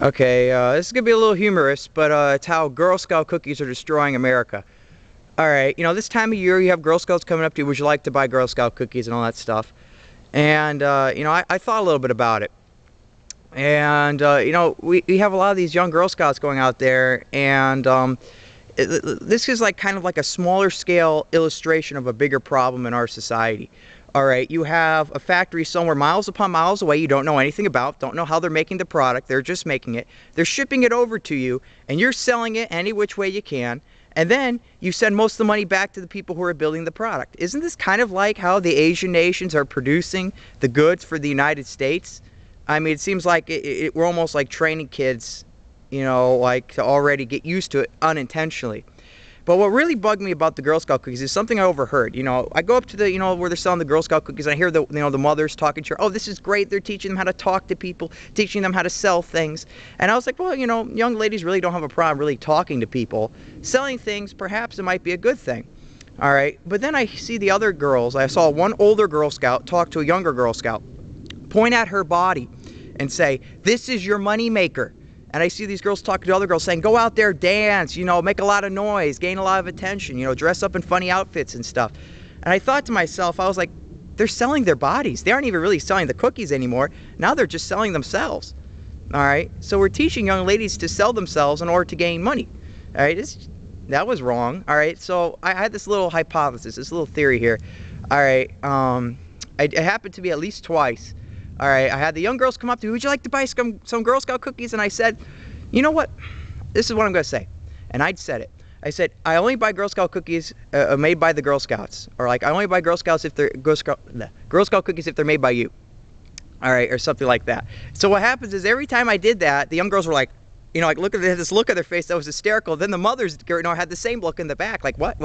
Okay, this is gonna be a little humorous, but it's how Girl Scout cookies are destroying America. All right, this time of year you have Girl Scouts coming up to you. Would you like to buy Girl Scout cookies and all that stuff? And I thought a little bit about it. And we have a lot of these young Girl Scouts going out there, and this is like kind of like a smaller scale illustration of a bigger problem in our society. All right, you have a factory somewhere miles upon miles away you don't know anything about, don't know how they're making the product, they're just making it. They're shipping it over to you, and you're selling it any which way you can, and then you send most of the money back to the people who are building the product. Isn't this kind of like how the Asian nations are producing the goods for the United States? I mean, it seems like we're almost like training kids, like to already get used to it unintentionally. But what really bugged me about the Girl Scout cookies is something I overheard. I go up to the, where they're selling the Girl Scout cookies, and I hear the mothers talking to her. Oh, this is great. They're teaching them how to talk to people, teaching them how to sell things. And I was like, well, young ladies really don't have a problem really talking to people. Selling things, perhaps it might be a good thing. All right. But then I see the other girls. I saw one older Girl Scout talk to a younger Girl Scout, point at her body and say, this is your money maker. And I see these girls talking to other girls saying, go out there, dance, make a lot of noise, gain a lot of attention, dress up in funny outfits and stuff. And I thought to myself, I was like, they're selling their bodies. They aren't even really selling the cookies anymore. Now they're just selling themselves. All right. So we're teaching young ladies to sell themselves in order to gain money. All right. That was wrong. All right. So I had this little hypothesis, this little theory here. All right. It happened to me at least twice. All right, I had the young girls come up to me, would you like to buy some Girl Scout cookies? And I said, you know what? This is what I'm going to say. And I'd said it. I said, I only buy Girl Scout cookies made by the Girl Scouts. Or like, I only buy Girl Scout cookies if they're made by you. All right, or something like that. So what happens is every time I did that, the young girls were like, like look at this look on their face that was hysterical. Then the mothers, had the same look in the back, like what?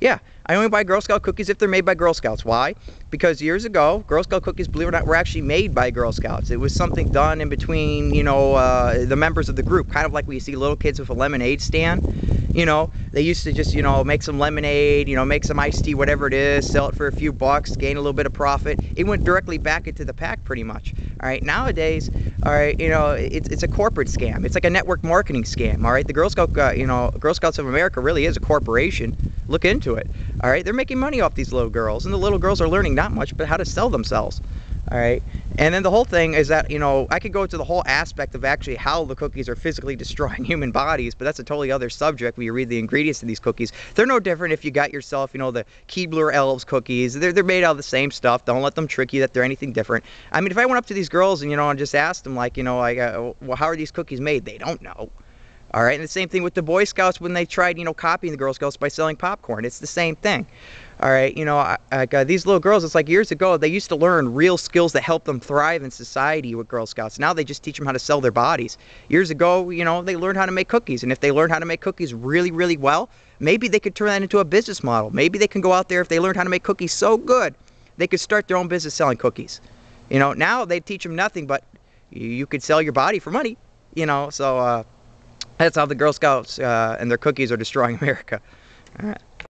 Yeah, I only buy Girl Scout cookies if they're made by Girl Scouts. Why? Because years ago, Girl Scout cookies, believe it or not, were actually made by Girl Scouts. It was something done in between, the members of the group, kind of like when you see little kids with a lemonade stand. They used to just, make some lemonade, make some iced tea, whatever it is, sell it for a few bucks, gain a little bit of profit. It went directly back into the pack pretty much. All right, nowadays, all right, it's a corporate scam. It's like a network marketing scam. All right, the Girl Scout, Girl Scouts of America really is a corporation. Look into it. All right, they're making money off these little girls, and the little girls are learning not much, but how to sell themselves. All right, and then the whole thing is that, I could go to the whole aspect of actually how the cookies are physically destroying human bodies, but that's a totally other subject when you read the ingredients of these cookies. They're no different if you got yourself, the Keebler Elves cookies. They're made out of the same stuff. Don't let them trick you that they're anything different. I mean, if I went up to these girls and, and just asked them, like, well, how are these cookies made? They don't know. All right, and the same thing with the Boy Scouts when they tried, copying the Girl Scouts by selling popcorn. It's the same thing. All right, these little girls, it's like years ago, they used to learn real skills that help them thrive in society with Girl Scouts. Now they just teach them how to sell their bodies. Years ago, they learned how to make cookies. And if they learn how to make cookies really, really well, maybe they could turn that into a business model. Maybe they can go out there, if they learned how to make cookies so good, they could start their own business selling cookies. Now they teach them nothing, but you could sell your body for money, so that's how the Girl Scouts and their cookies are destroying America. All right.